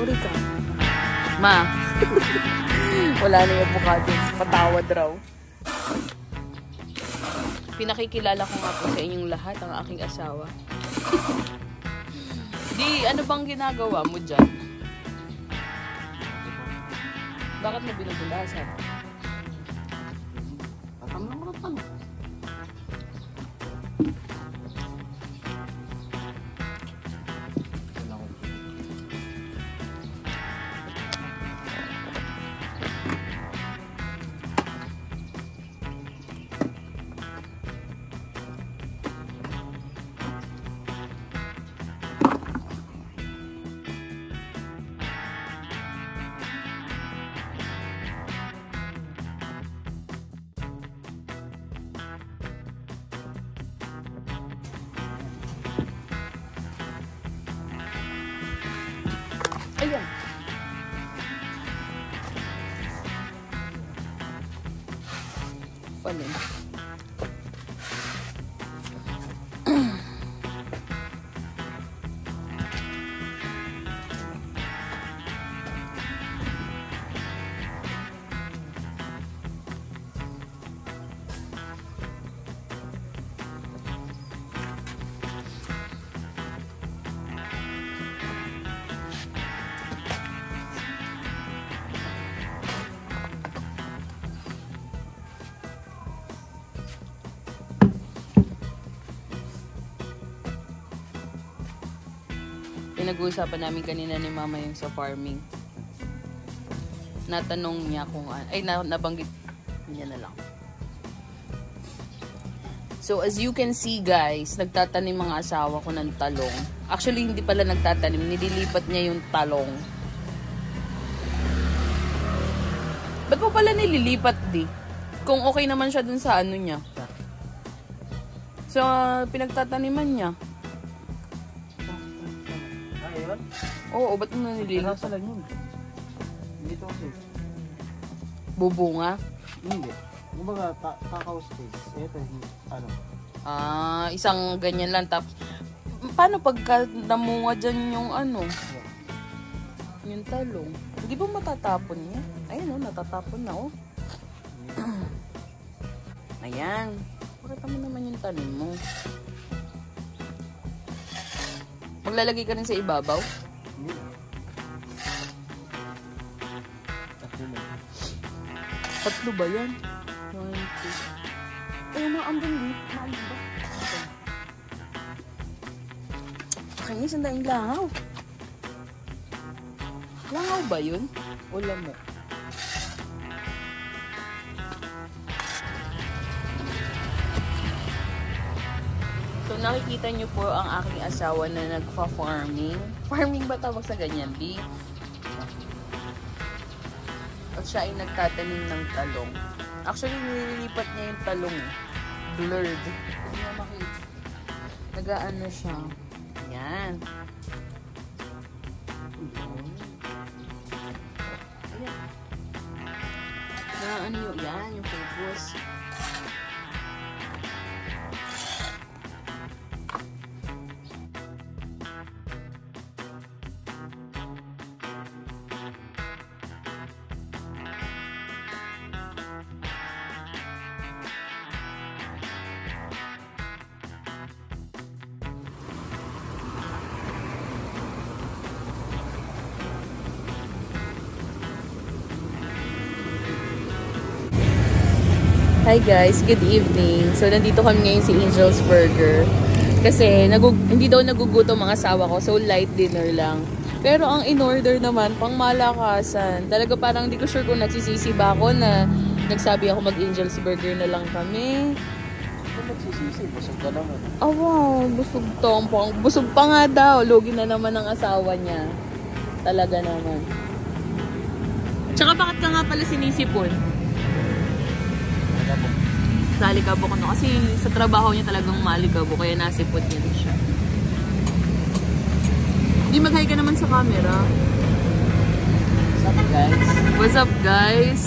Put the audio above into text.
Sorry ka. Ma. Wala na yung avocado. Patawad raw. Pinakikilala ko nga po sa inyong lahat ang aking asawa. Di, ano bang ginagawa mo dyan? Bakit mo binubulasan? Tatanong. Ayan. Panin. Pinag-uusapan namin kanina ni Mama yung sa farming. Natanong niya kung nabanggit niya na lang. So as you can see guys, nagtatanim mga asawa ko ng talong. Actually hindi pala nagtatanim, nililipat niya yung talong. Ba't mo pala nililipat di? Kung okay naman siya dun sa ano niya. Sa pinagtataniman niya. Oo, ba't mo na nililipat? Nasa lang yun. Dito kasi. Bubunga? Hindi. Kumbaga, kakao space. Ito, ano. Isang ganyan lang. Tapos, paano pagka namunga dyan yung ano? Yung talong. Hindi ba matatapon niya? Ayun o, natatapon na o. Ayan. Pakita mo naman yung tanim mo. Maglalagay ka rin sa ibabaw? Tatlo ba yan? 1, 2. Ay, maambon din. Maambon ba? Kanya, sandaing langaw. Langaw ba yun? O lamok? So, nakikita nyo po ang aking asawa na nagfa-farming. Farming ba tawag sa ganyan, Di? At siya ay nagtatanim ng talong. Actually, nililipat niya yung talong. Blurred. Hindi mo makita. Nag-ano siya. Ayan. Ayan. Nag-ano yun. Yan, yung focus. Hi guys, good evening. So nandito kami ngayon si Angel's Burger. Kasi hindi daw nagugutom ang asawa ko, so light dinner lang. Pero ang in-order naman, pang malakasan. Talaga parang hindi ko sure kung nagsisisi ba ako na nagsabi ako mag-Angel's Burger na lang kami. Kung nagsisisi, busog ka naman. Oh wow, busog to. Busog pa nga daw. Lugi na naman ang asawa niya. Talaga naman. Tsaka bakit ka nga pala sinisipon? Malikabok ano. Kasi sa trabaho niya talagang malikabok. Kaya nasipot niya rin siya. Di mag-hi ka naman sa camera. What's up guys? What's up guys?